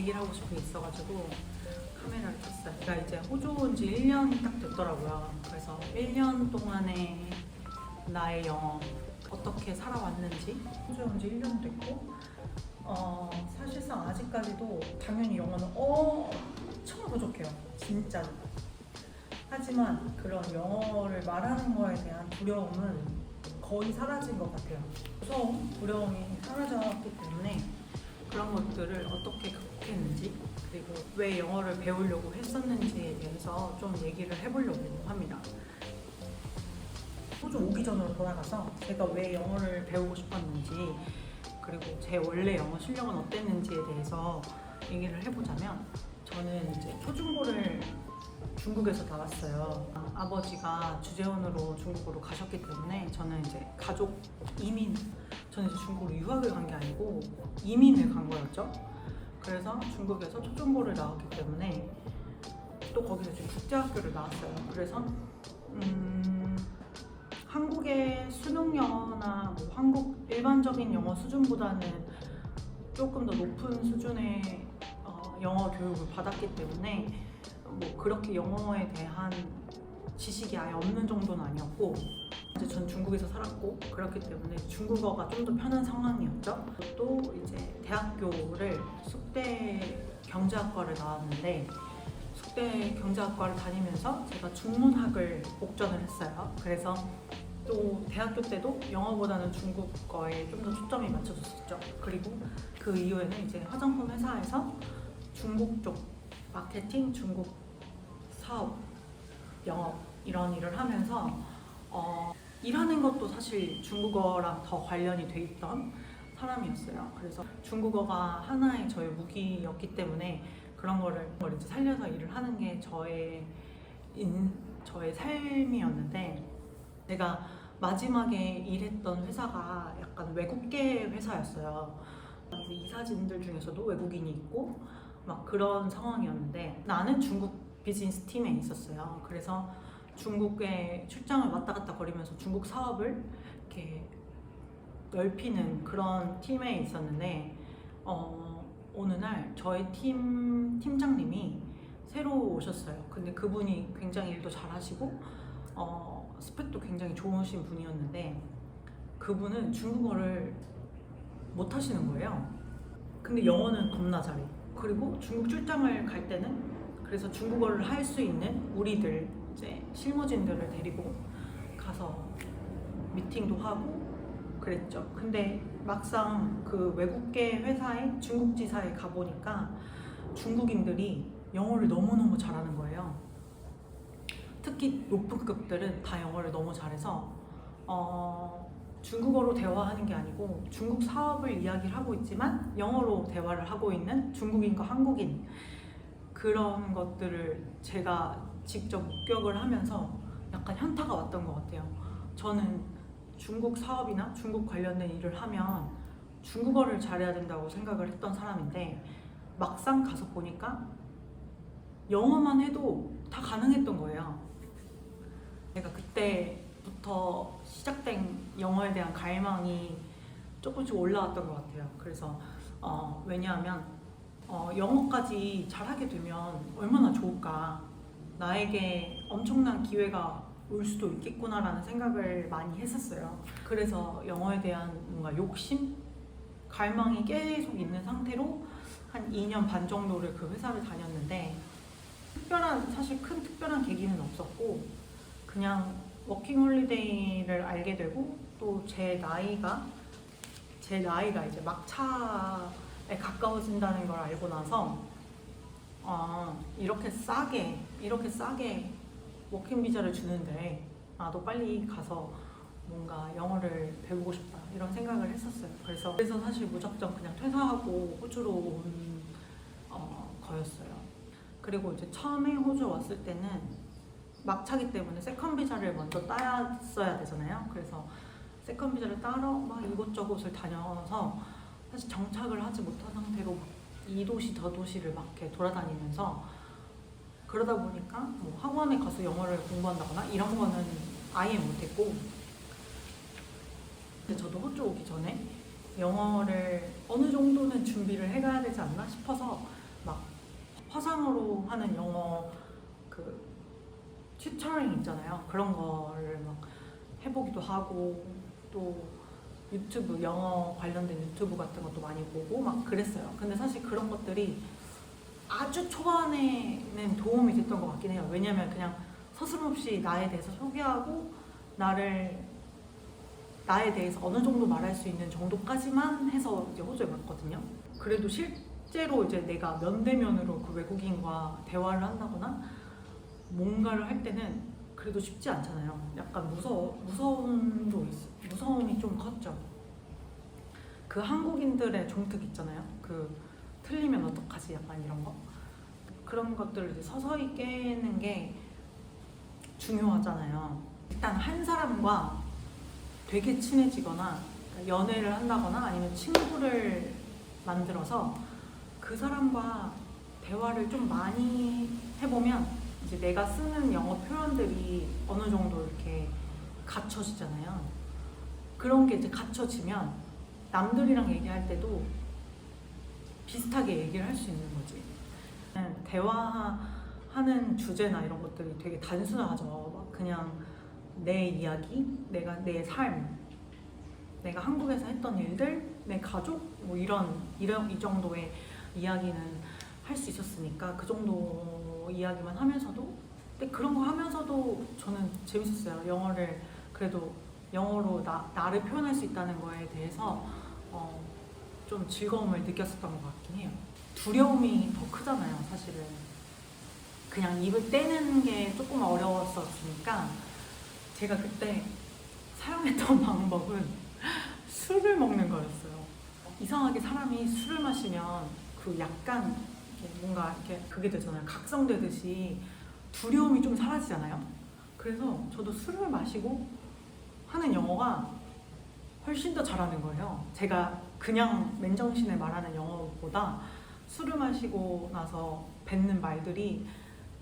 얘기를 하고 싶은 게 있어가지고 카메라를 켰어요. 제가 이제 호주 온 지 1년이 딱 됐더라고요. 그래서 1년 동안의 나의 영어 어떻게 살아왔는지, 호주에 온 지 1년 됐고 사실상 아직까지도 당연히 영어는 엄청 부족해요. 진짜로. 하지만 그런 영어를 말하는 거에 대한 두려움은 거의 사라진 것 같아요. 무서움, 두려움이 사라졌기 때문에 그런 것들을 어떻게 극복했는지, 그리고 왜 영어를 배우려고 했었는지에 대해서 좀 얘기를 해보려고 합니다. 호주 오기 전으로 돌아가서 제가 왜 영어를 배우고 싶었는지, 그리고 제 원래 영어 실력은 어땠는지에 대해서 얘기를 해보자면, 저는 이제 초중고를 중국에서 나왔어요. 아버지가 주재원으로 중국으로 가셨기 때문에 저는 이제 가족 이민, 저는 이제 중국으로 유학을 간 게 아니고 이민을 간 거였죠. 그래서 중국에서 초중고를 나왔기 때문에 또 거기서 이제 국제학교를 나왔어요. 그래서 한국의 수능 영어나 뭐 한국 일반적인 영어 수준보다는 조금 더 높은 수준의 영어 교육을 받았기 때문에 뭐 그렇게 영어에 대한 지식이 아예 없는 정도는 아니었고, 이제 전 중국에서 살았고 그렇기 때문에 중국어가 좀 더 편한 상황이었죠. 또 이제 대학교를 숙대 경제학과를 나왔는데, 숙대 경제학과를 다니면서 제가 중문학을 복전을 했어요. 그래서 또 대학교 때도 영어보다는 중국어에 좀 더 초점이 맞춰졌었죠. 그리고 그 이후에는 이제 화장품 회사에서 중국 쪽 마케팅, 중국 사업, 영업 이런 일을 하면서 일하는 것도 사실 중국어랑 더 관련이 돼 있던 사람이었어요. 그래서 중국어가 하나의 저의 무기였기 때문에 그런 거를 이제 살려서 일을 하는 게 저의 삶이었는데, 제가 마지막에 일했던 회사가 약간 외국계 회사였어요. 이사진들 중에서도 외국인이 있고 막 그런 상황이었는데, 나는 중국 비즈니스 팀에 있었어요. 그래서 중국에 출장을 왔다 갔다 거리면서 중국 사업을 이렇게 넓히는 그런 팀에 있었는데, 어느 날 저희 팀장님이 새로 오셨어요. 근데 그분이 굉장히 일도 잘하시고 스펙도 굉장히 좋으신 분이었는데, 그분은 중국어를 못 하시는 거예요. 근데 영어는 겁나 잘해. 그리고 중국 출장을 갈 때는 그래서 중국어를 할 수 있는 우리들 이제 실무진들을 데리고 가서 미팅도 하고 그랬죠. 근데 막상 그 외국계 회사에 중국 지사에 가보니까 중국인들이 영어를 너무너무 잘하는 거예요. 특히 높은 급들은 다 영어를 너무 잘해서 중국어로 대화하는 게 아니고 중국 사업을 이야기를 하고 있지만 영어로 대화를 하고 있는 중국인과 한국인, 그런 것들을 제가 직접 목격을 하면서 약간 현타가 왔던 것 같아요. 저는 중국 사업이나 중국 관련된 일을 하면 중국어를 잘해야 된다고 생각을 했던 사람인데, 막상 가서 보니까 영어만 해도 다 가능했던 거예요. 제가 그때부터 시작된 영어에 대한 갈망이 조금씩 올라왔던 것 같아요. 그래서 왜냐하면 영어까지 잘하게 되면 얼마나 좋을까, 나에게 엄청난 기회가 올 수도 있겠구나라는 생각을 많이 했었어요. 그래서 영어에 대한 뭔가 욕심? 갈망이 계속 있는 상태로 한 2년 반 정도를 그 회사를 다녔는데, 사실 큰 특별한 계기는 없었고, 그냥 워킹홀리데이를 알게 되고, 또 제 나이가 이제 막차에 가까워진다는 걸 알고 나서 이렇게 싸게 워킹 비자를 주는데 나도 빨리 가서 뭔가 영어를 배우고 싶다, 이런 생각을 했었어요. 그래서 사실 무작정 그냥 퇴사하고 호주로 온 거였어요. 그리고 이제 처음에 호주 왔을 때는 막차기 때문에 세컨 비자를 먼저 따야 되잖아요. 그래서 세컨 비자를 따러 막 이곳저곳을 다녀서 사실 정착을 하지 못한 상태로 이 도시 저 도시를 막 이렇게 돌아다니면서, 그러다 보니까 뭐 학원에 가서 영어를 공부한다거나 이런 거는 아예 못했고, 근데 저도 호주 오기 전에 영어를 어느 정도는 준비를 해가야 되지 않나 싶어서 화상으로 하는 영어 그 튜터링 있잖아요. 그런 거를 막 해보기도 하고 또 유튜브 영어 관련된 유튜브 같은 것도 많이 보고 막 그랬어요. 근데 사실 그런 것들이 아주 초반에는 도움이 됐던 것 같긴 해요. 왜냐면 그냥 서슴없이 나에 대해서 소개하고 나에 대해서 어느 정도 말할 수 있는 정도까지만 해서 이제 호주에 갔거든요. 그래도 실제로 이제 내가 면대면으로 그 외국인과 대화를 한다거나 뭔가를 할 때는 그래도 쉽지 않잖아요. 약간 무서움이 좀 컸죠. 그 한국인들의 종특 있잖아요. 그 틀리면 어떡하지? 약간 이런 거. 그런 것들을 이제 서서히 깨는 게 중요하잖아요. 일단 한 사람과 되게 친해지거나 연애를 한다거나 아니면 친구를 만들어서 그 사람과 대화를 좀 많이 해보면 이제 내가 쓰는 영어 표현들이 어느 정도 이렇게 갖춰지잖아요. 그런 게 이제 갖춰지면 남들이랑 얘기할 때도 비슷하게 얘기를 할 수 있는 거지. 대화하는 주제나 이런 것들이 되게 단순하죠. 막 그냥 내 이야기, 내 삶, 내가 한국에서 했던 일들, 내 가족, 뭐 이 정도의 이야기는 할 수 있었으니까 그 정도 이야기만 하면서도, 근데 그런 거 하면서도 저는 재밌었어요. 영어를 그래도 영어로 나를 표현할 수 있다는 거에 대해서 좀 즐거움을 느꼈었던 것 같긴 해요. 두려움이 더 크잖아요, 사실은. 그냥 입을 떼는 게 조금 어려웠었으니까 제가 그때 사용했던 방법은 술을 먹는 거였어요. 이상하게 사람이 술을 마시면 그 약간 뭔가 이렇게 그게 되잖아요. 각성되듯이 두려움이 좀 사라지잖아요. 그래서 저도 술을 마시고 하는 영어가 훨씬 더 잘하는 거예요. 제가 그냥 맨정신에 말하는 영어보다 술을 마시고 나서 뱉는 말들이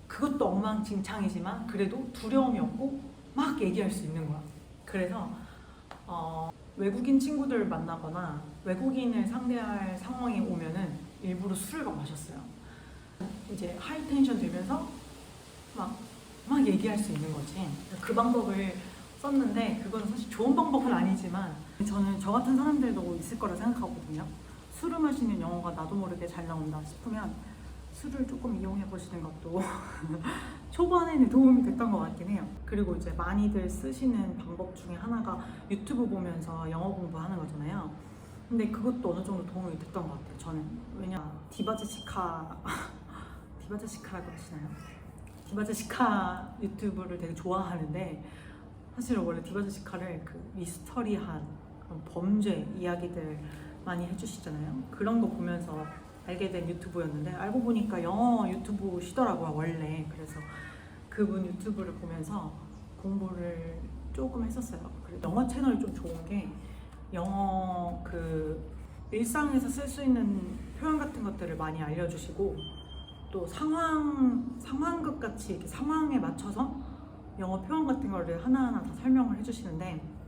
그것도 엉망진창이지만 그래도 두려움이 없고 막 얘기할 수 있는 거야. 그래서 외국인 친구들 만나거나 외국인을 상대할 상황이 오면은 일부러 술을 막 마셨어요. 이제 하이 텐션 되면서 막 얘기할 수 있는 거지. 그 방법을 썼는데 그건 사실 좋은 방법은 아니지만 저는 저 같은 사람들도 있을 거라 생각하거든요. 술을 마시는 영어가 나도 모르게 잘 나온다 싶으면 술을 조금 이용해 보시는 것도 초반에는 도움이 됐던 것 같긴 해요. 그리고 이제 많이들 쓰시는 방법 중에 하나가 유튜브 보면서 영어 공부하는 거잖아요. 근데 그것도 어느 정도 도움이 됐던 것 같아요. 저는 왜냐 디바제시카라고 하시나요? 디바제시카 유튜브를 되게 좋아하는데 사실 원래 디바제시카를 그 미스터리한 그런 범죄 이야기들 많이 해주시잖아요. 그런 거 보면서 알게 된 유튜브였는데 알고 보니까 영어 유튜브시더라고요, 원래. 그래서 그분 유튜브를 보면서 공부를 조금 했었어요. 그리고 영어 채널이 좀 좋은 게 영어 그 일상에서 쓸 수 있는 표현 같은 것들을 많이 알려주시고 또 상황극 같이 이렇게 상황에 맞춰서 영어 표현 같은 거를 하나하나 다 설명을 해주시는데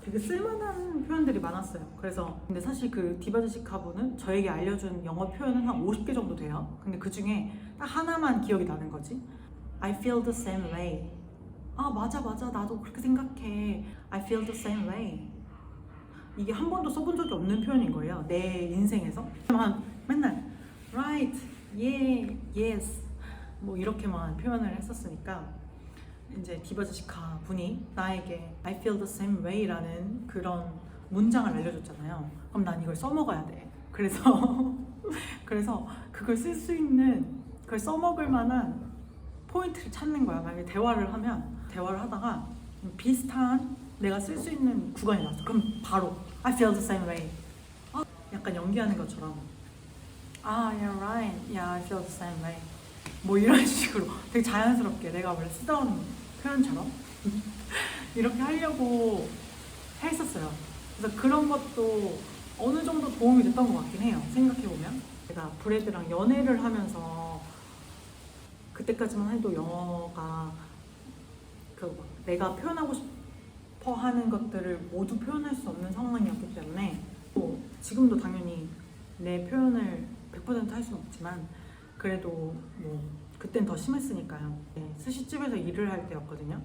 되게 쓸만한 표현들이 많았어요. 그래서 근데 사실 그 디바제시카 분은 저에게 알려준 영어 표현은 한 50개 정도 돼요. 근데 그 중에 딱 하나만 기억이 나는 거지. I feel the same way. 아 맞아 나도 그렇게 생각해. I feel the same way. 이게 한 번도 써본 적이 없는 표현인 거예요, 내 인생에서. 맨날 right, yeah, yes 뭐 이렇게만 표현을 했었으니까 이제 디바제시카 분이 나에게 I feel the same way 라는 그런 문장을 알려줬잖아요. 그럼 난 이걸 써먹어야 돼. 그래서 그걸 쓸 수 있는, 그걸 써먹을 만한 포인트를 찾는 거야. 만약에 대화를 하다가 비슷한 내가 쓸 수 있는 구간이 나왔어. 그럼 바로 I feel the same way. 약간 연기하는 것처럼 yeah right, yeah I feel the same way 뭐 이런 식으로 되게 자연스럽게 내가 원래 쓰던 표현처럼 이렇게 하려고 했었어요. 그래서 그런 것도 어느 정도 도움이 됐던 것 같긴 해요, 생각해보면. 제가 브래드랑 연애를 하면서 그때까지만 해도 영어가 내가 표현하고 싶어 하는 것들을 모두 표현할 수 없는 상황이었기 때문에 지금도 당연히 내 표현을 100% 할 수는 없지만 그래도 뭐 그땐 더 심했으니까요. 네, 스시집에서 일을 할 때였거든요.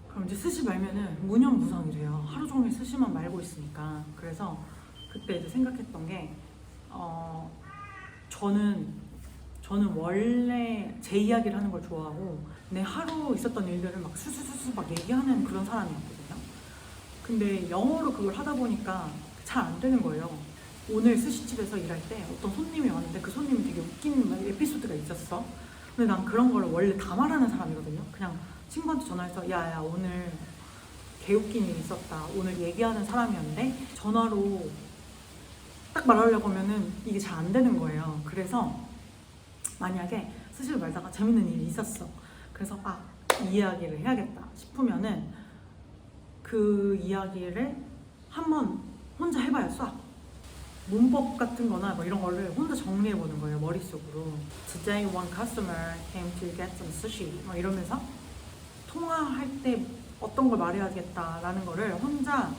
그럼 이제 스시 말면은 무념무상이 돼요. 하루 종일 스시만 말고 있으니까. 그래서 그때 이제 생각했던 게 저는 원래 제 이야기를 하는 걸 좋아하고 내 하루 있었던 일들을 막 수수수수 막 얘기하는 그런 사람이었거든요. 근데 영어로 그걸 하다 보니까 잘 안 되는 거예요. 오늘 스시집에서 일할 때 어떤 손님이 왔는데 그 손님이 되게 웃긴 에피소드가 있었어. 근데 난 그런 걸 원래 다 말하는 사람이거든요. 그냥 친구한테 전화해서 야야 오늘 개웃긴 일이 있었다. 오늘 얘기하는 사람이었는데 전화로 딱 말하려고 하면은 이게 잘 안 되는 거예요. 그래서 만약에 스시를 말다가 재밌는 일이 있었어. 그래서 이 이야기를 해야겠다 싶으면은 그 이야기를 한번 혼자 해봐요. 싹 문법 같은 거나 뭐 이런 거를 혼자 정리해 보는 거예요. 머릿속으로. Today one customer came to get some sushi 막 이러면서 통화할 때 어떤 걸 말해야겠다라는 거를 혼자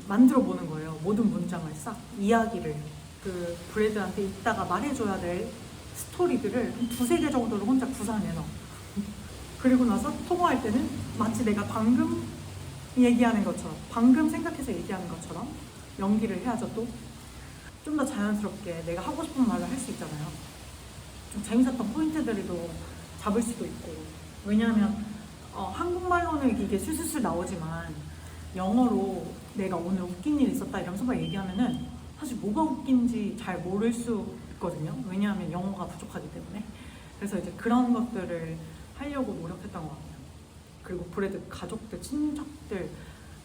만들어 보는 거예요. 모든 문장을 싹 이야기를 그 브래드한테 이따가 말해줘야 될 스토리들을 한 두세 개 정도를 혼자 구상해서 그리고 나서 통화할 때는 마치 내가 방금 얘기하는 것처럼 방금 생각해서 얘기하는 것처럼 연기를 해야죠. 또 좀 더 자연스럽게 내가 하고 싶은 말을 할 수 있잖아요. 좀 재밌었던 포인트들도 잡을 수도 있고. 왜냐하면 한국말로는 이게 술술술 나오지만 영어로 내가 오늘 웃긴 일 있었다 이러면서 막 얘기하면은 사실 뭐가 웃긴지 잘 모를 수 있거든요. 왜냐하면 영어가 부족하기 때문에. 그래서 이제 그런 것들을 하려고 노력했던 것 같아요. 그리고 브래드 가족들, 친척들,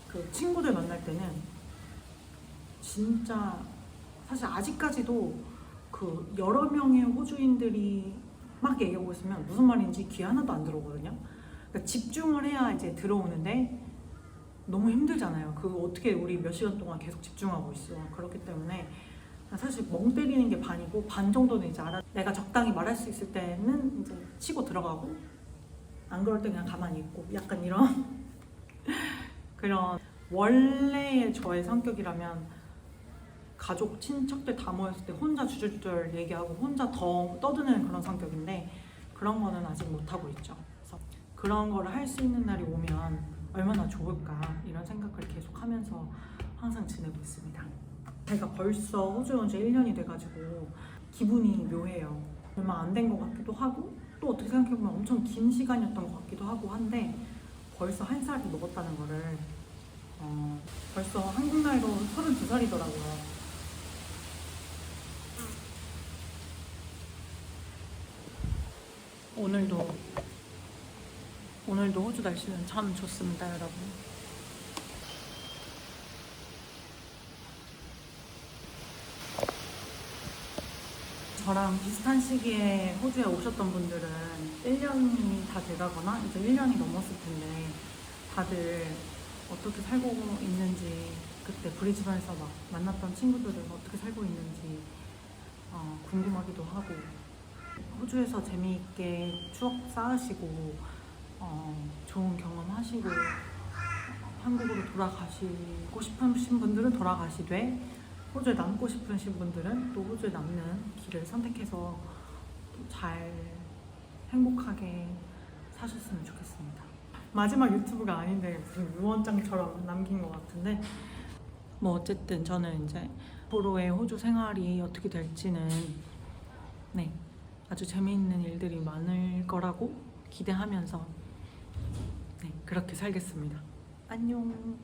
그 친구들 만날 때는 진짜 사실 아직까지도 그 여러 명의 호주인들이 막 얘기하고 있으면 무슨 말인지 귀 하나도 안 들어오거든요. 그러니까 집중을 해야 이제 들어오는데 너무 힘들잖아요. 그거 어떻게 우리 몇 시간 동안 계속 집중하고 있어. 그렇기 때문에 사실 멍 때리는 게 반이고 반 정도는 이제 내가 적당히 말할 수 있을 때는 이제 치고 들어가고 안 그럴 때 그냥 가만히 있고 약간 이런 그런 원래의 저의 성격이라면 가족, 친척들 다 모였을 때 혼자 주절주절 얘기하고 혼자 더 떠드는 그런 성격인데 그런 거는 아직 못하고 있죠. 그래서 그런 거를 할 수 있는 날이 오면 얼마나 좋을까 이런 생각을 계속 하면서 항상 지내고 있습니다. 제가 벌써 호주에 온 지 1년이 돼가지고 기분이 묘해요. 얼마 안 된 것 같기도 하고 또 어떻게 생각해보면 엄청 긴 시간이었던 것 같기도 하고 한데 벌써 한 살이 먹었다는 거를 벌써 한국 나이로 32살이더라고요. 오늘도 호주 날씨는 참 좋습니다, 여러분. 저랑 비슷한 시기에 호주에 오셨던 분들은 1년이 다 돼가거나 이제 1년이 넘었을 텐데 다들 어떻게 살고 있는지 그때 브리즈번에서 막 만났던 친구들은 어떻게 살고 있는지 궁금하기도 하고 호주에서 재미있게 추억 쌓으시고 좋은 경험하시고 한국으로 돌아가시고 싶으신 분들은 돌아가시되 호주에 남고 싶으신 분들은 또 호주에 남는 길을 선택해서 잘 행복하게 사셨으면 좋겠습니다. 마지막 유튜브가 아닌데 무슨 유언장처럼 남긴 것 같은데 뭐 어쨌든 저는 이제 앞으로의 호주 생활이 어떻게 될지는 아주 재미있는 일들이 많을 거라고 기대하면서 그렇게 살겠습니다. 안녕.